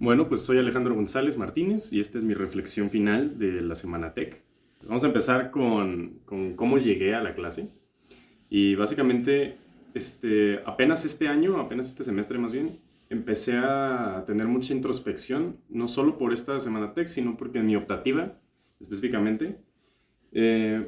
Bueno, pues soy Alejandro González Martínez y esta es mi reflexión final de la Semana Tech. Vamos a empezar con cómo llegué a la clase. Y básicamente, apenas este año, apenas este semestre más bien, empecé a tener mucha introspección, no solo por esta Semana Tech, sino porque en mi optativa, específicamente,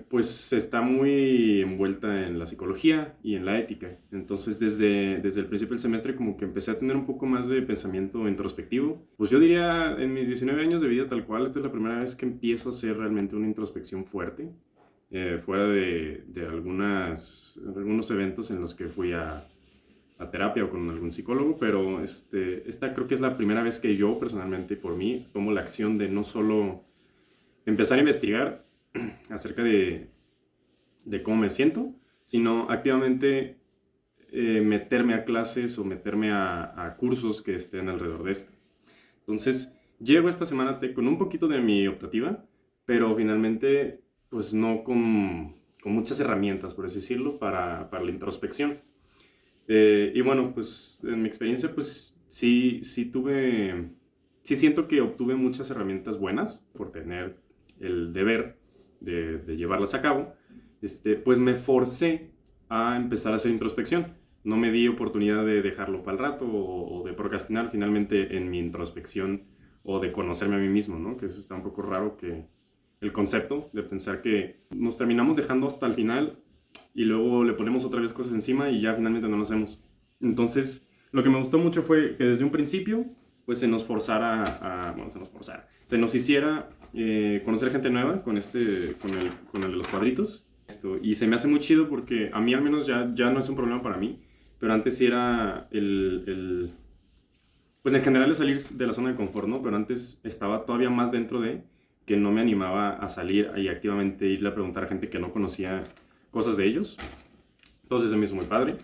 pues está muy envuelta en la psicología y en la ética. Entonces, desde el principio del semestre, como que empecé a tener un poco más de pensamiento introspectivo. Pues yo diría, en mis 19 años de vida tal cual, esta es la primera vez que empiezo a hacer realmente una introspección fuerte, fuera de algunos eventos en los que fui a terapia o con algún psicólogo, pero esta creo que es la primera vez que yo personalmente, por mí, tomo la acción de no solo empezar a investigar acerca de cómo me siento, sino activamente meterme a clases o meterme a cursos que estén alrededor de esto. Entonces, llego esta semana con un poquito de mi optativa, pero finalmente, pues no con muchas herramientas, por así decirlo, para la introspección. Y bueno, pues en mi experiencia, pues sí siento que obtuve muchas herramientas buenas por tener el deber de llevarlas a cabo. Pues me forcé a empezar a hacer introspección. No me di oportunidad de dejarlo para el rato o de procrastinar finalmente en mi introspección o de conocerme a mí mismo, ¿no? Que eso está un poco raro, que el concepto de pensar que nos terminamos dejando hasta el final y luego le ponemos otra vez cosas encima y ya finalmente no lo hacemos. Entonces, lo que me gustó mucho fue que desde un principio pues se nos forzara se nos hiciera conocer gente nueva con el de los cuadritos. Y se me hace muy chido porque a mí al menos ya no es un problema para mí, pero antes sí era pues en general es salir de la zona de confort, ¿no? Pero antes estaba todavía más dentro de que no me animaba a salir y activamente irle a preguntar a gente que no conocía cosas de ellos. Entonces se me hizo muy padre.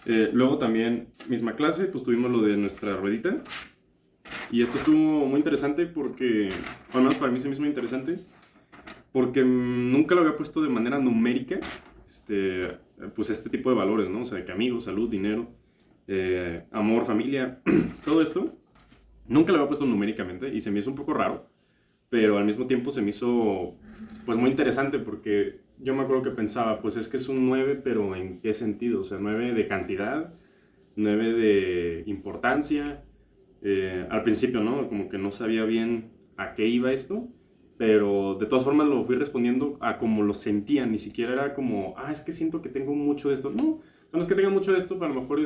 Luego también, misma clase, pues tuvimos lo de nuestra ruedita. Y esto estuvo muy interesante porque, al menos para mí se me hizo muy interesante, porque nunca lo había puesto de manera numérica, pues este tipo de valores, ¿no? O sea, que amigos, salud, dinero, amor, familia, todo esto, nunca lo había puesto numéricamente y se me hizo un poco raro, pero al mismo tiempo se me hizo, pues muy interesante porque yo me acuerdo que pensaba, pues es que es un 9 pero ¿en qué sentido? O sea, 9 de cantidad, 9 de importancia. Al principio, ¿no? Como que no sabía bien a qué iba esto, pero de todas formas lo fui respondiendo a como lo sentía, ni siquiera era como, es que siento que tengo mucho de esto. No, no es que tenga mucho de esto, pero a lo mejor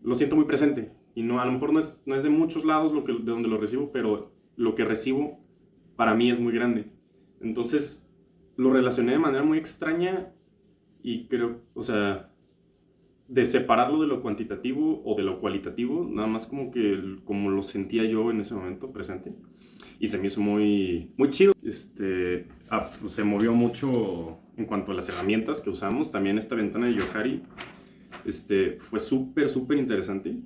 lo siento muy presente. Y no, a lo mejor no es de muchos lados de donde lo recibo, pero lo que recibo para mí es muy grande. Entonces lo relacioné de manera muy extraña y creo, o sea, de separarlo de lo cuantitativo o de lo cualitativo, nada más como lo sentía yo en ese momento presente. Y se me hizo muy, muy chido. Pues se movió mucho en cuanto a las herramientas que usamos. También esta ventana de Johari fue súper, súper interesante.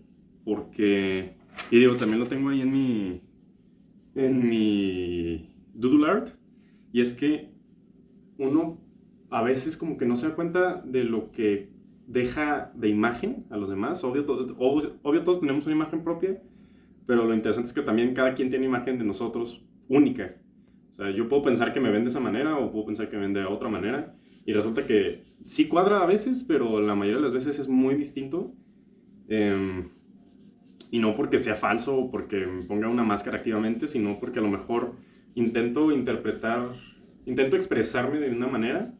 Porque, y digo, también lo tengo ahí en mi Doodle Art. Y es que uno a veces como que no se da cuenta de lo que deja de imagen a los demás. Obvio todos tenemos una imagen propia, pero lo interesante es que también cada quien tiene imagen de nosotros única. O sea, yo puedo pensar que me ven de esa manera o puedo pensar que me ven de otra manera y resulta que sí cuadra a veces, pero la mayoría de las veces es muy distinto. Y no porque sea falso o porque me ponga una máscara activamente, sino porque a lo mejor intento intento expresarme de una manera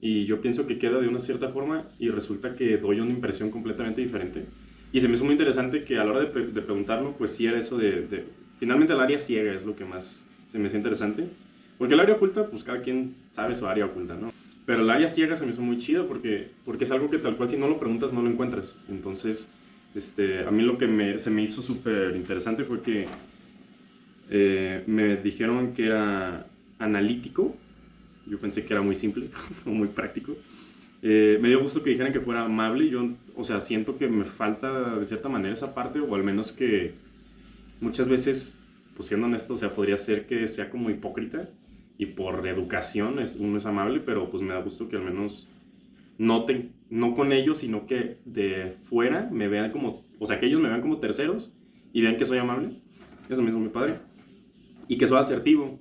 y yo pienso que queda de una cierta forma y resulta que doy una impresión completamente diferente. Y se me hizo muy interesante que a la hora de preguntarlo, pues sí era eso finalmente el área ciega es lo que más se me hace interesante. Porque el área oculta, pues cada quien sabe su área oculta, ¿no? Pero el área ciega se me hizo muy chido porque es algo que tal cual si no lo preguntas no lo encuentras. Entonces, a mí lo que se me hizo súper interesante fue que me dijeron que era analítico. Yo pensé que era muy simple o muy práctico. Me dio gusto que dijeran que fuera amable. Yo, o sea, siento que me falta de cierta manera esa parte, o al menos que muchas veces, pues siendo honesto, o sea, podría ser que sea como hipócrita y por educación uno es amable, pero pues me da gusto que al menos noten, no con ellos, sino que de fuera me vean como, o sea, que ellos me vean como terceros y vean que soy amable. eso mismo muy padre, y que soy asertivo.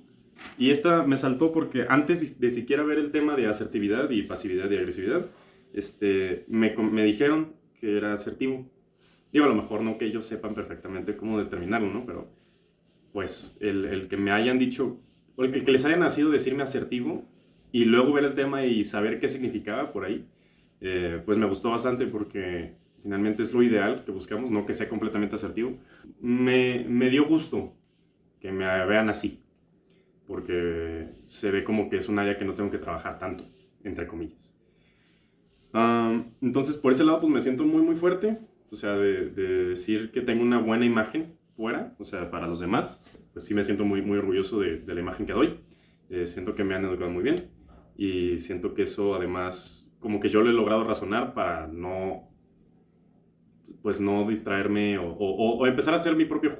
Y esta me saltó porque antes de siquiera ver el tema de asertividad y pasividad y agresividad, me dijeron que era asertivo. Digo, a lo mejor no que ellos sepan perfectamente cómo determinarlo, ¿no? Pero pues el que me hayan dicho, o el que les haya nacido decirme asertivo y luego ver el tema y saber qué significaba por ahí, pues me gustó bastante porque finalmente es lo ideal que buscamos, no que sea completamente asertivo. Me dio gusto que me vean así, porque se ve como que es un área que no tengo que trabajar tanto, entre comillas. Entonces, por ese lado, pues me siento muy, muy fuerte, o sea, de decir que tengo una buena imagen fuera, o sea, para los demás, pues sí me siento muy, muy orgulloso de la imagen que doy. Siento que me han educado muy bien y siento que eso además, como que yo lo he logrado razonar para no, pues no distraerme o empezar a hacer mi propio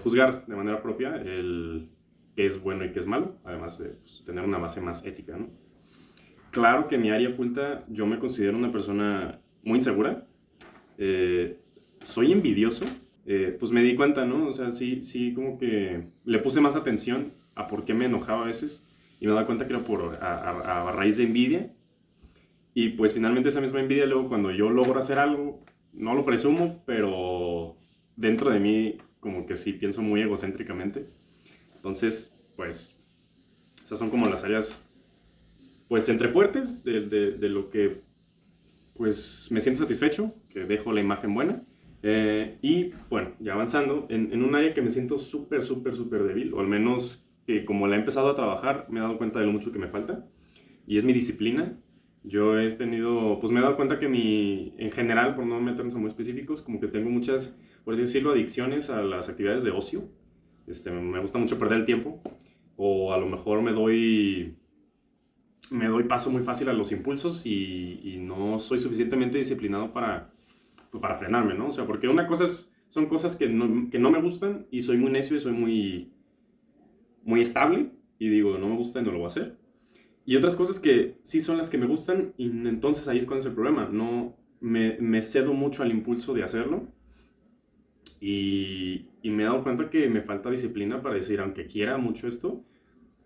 juzgar de manera propia el qué es bueno y qué es malo, además de pues, tener una base más ética, ¿no? Claro que en mi área oculta yo me considero una persona muy insegura, soy envidioso, pues me di cuenta, ¿no? O sea, sí, sí, como que le puse más atención a por qué me enojaba a veces y me daba cuenta que era a raíz de envidia. Y pues finalmente esa misma envidia luego cuando yo logro hacer algo, no lo presumo, pero dentro de mí como que sí pienso muy egocéntricamente. Entonces, pues, esas son como las áreas, pues, entre fuertes de lo que, pues, me siento satisfecho, que dejo la imagen buena. Y, bueno, ya avanzando, en un área que me siento súper, súper, súper débil, o al menos que como la he empezado a trabajar, me he dado cuenta de lo mucho que me falta, y es mi disciplina. Yo he tenido, pues me he dado cuenta que en general, por no meternos a muy específicos, como que tengo muchas, por así decirlo, adicciones a las actividades de ocio. Me gusta mucho perder el tiempo, o a lo mejor me doy paso muy fácil a los impulsos y no soy suficientemente disciplinado pues, para frenarme, ¿no? O sea, porque una cosa son cosas que no me gustan y soy muy necio y soy muy, muy estable y digo, no me gusta y no lo voy a hacer. Y otras cosas que sí son las que me gustan y entonces ahí es cuando es el problema. No me cedo mucho al impulso de hacerlo y me he dado cuenta que me falta disciplina para decir, aunque quiera mucho esto,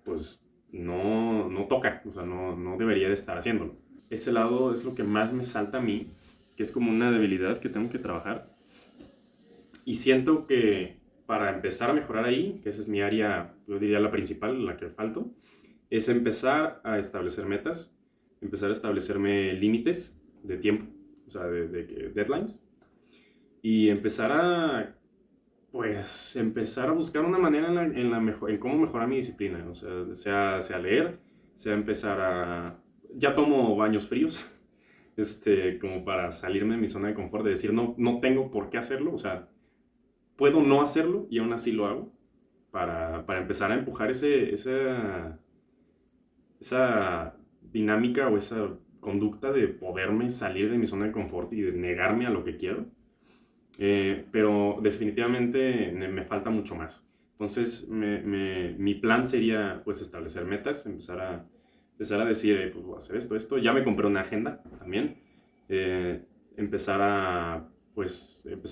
pues no toca, o sea, no debería de estar haciéndolo. Ese lado es lo que más me salta a mí, que es como una debilidad que tengo que trabajar. Y siento que para empezar a mejorar ahí, que esa es mi área, yo diría la principal, en la que falto, es empezar a establecer metas, empezar a establecerme límites de tiempo, o sea, deadlines, y empezar a buscar una manera en cómo mejorar mi disciplina, o sea leer, sea empezar ya tomo baños fríos, como para salirme de mi zona de confort, de decir, no tengo por qué hacerlo, o sea, puedo no hacerlo y aún así lo hago, para empezar a empujar esa dinámica o esa conducta de poderme salir de mi zona de confort y de negarme a lo que quiero. Pero definitivamente me falta mucho más. Entonces, mi plan sería pues establecer metas, empezar a decir, pues voy a hacer esto. Ya me compré una agenda también. Eh, empezar a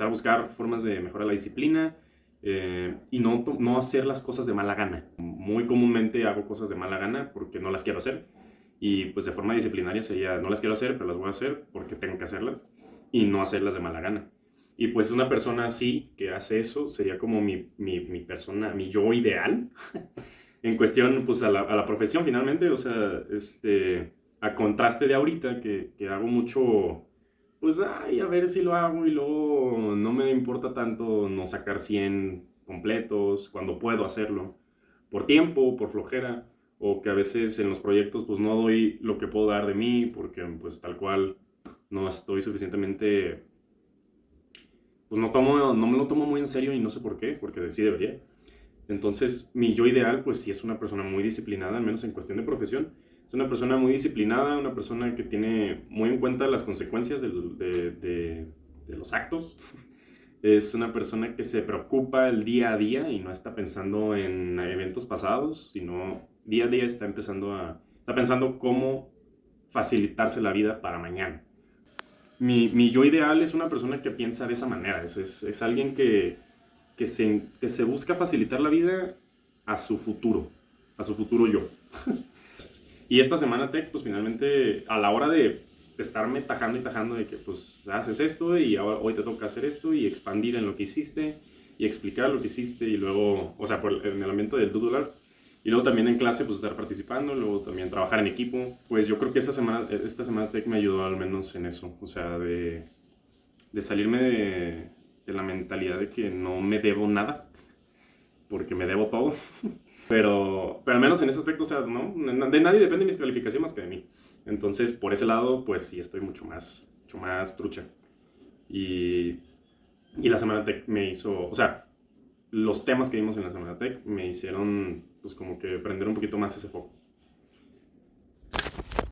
buscar formas de mejorar la disciplina y no hacer las cosas de mala gana. Muy comúnmente hago cosas de mala gana porque no las quiero hacer. Y pues de forma disciplinaria sería, no las quiero hacer, pero las voy a hacer porque tengo que hacerlas y no hacerlas de mala gana. Y pues una persona así que hace eso sería como mi persona, mi yo ideal en cuestión pues a la profesión finalmente, o sea, a contraste de ahorita que hago mucho, pues ay, a ver si lo hago y luego no me importa tanto no sacar 100 completos cuando puedo hacerlo, por tiempo, por flojera, o que a veces en los proyectos pues no doy lo que puedo dar de mí porque pues tal cual no estoy suficientemente, pues no me lo tomo muy en serio y no sé por qué, porque sí debería. Entonces, mi yo ideal, pues sí es una persona muy disciplinada, al menos en cuestión de profesión. Es una persona muy disciplinada, una persona que tiene muy en cuenta las consecuencias de los actos. Es una persona que se preocupa el día a día y no está pensando en eventos pasados, sino día a día está pensando cómo facilitarse la vida para mañana. mi yo ideal es una persona que piensa de esa manera. Es alguien que se busca facilitar la vida a su futuro yo. Y esta semana tech, pues finalmente, a la hora de estarme tajando y tajando de que pues haces esto y ahora, hoy te toca hacer esto y expandir en lo que hiciste y explicar lo que hiciste y luego, o sea, en el ambiente del Doodle Art. Y luego también en clase, pues estar participando, luego también trabajar en equipo. Pues yo creo que esta semana tech me ayudó al menos en eso. O sea, de salirme de la mentalidad de que no me debo nada, porque me debo todo. Pero al menos en ese aspecto, o sea, no, de nadie depende mis calificaciones más que de mí. Entonces, por ese lado, pues sí estoy mucho más trucha. Y, y la Semana Tech me hizo, o sea, los temas que vimos en la Semana Tech me hicieron, pues como que prender un poquito más ese foco.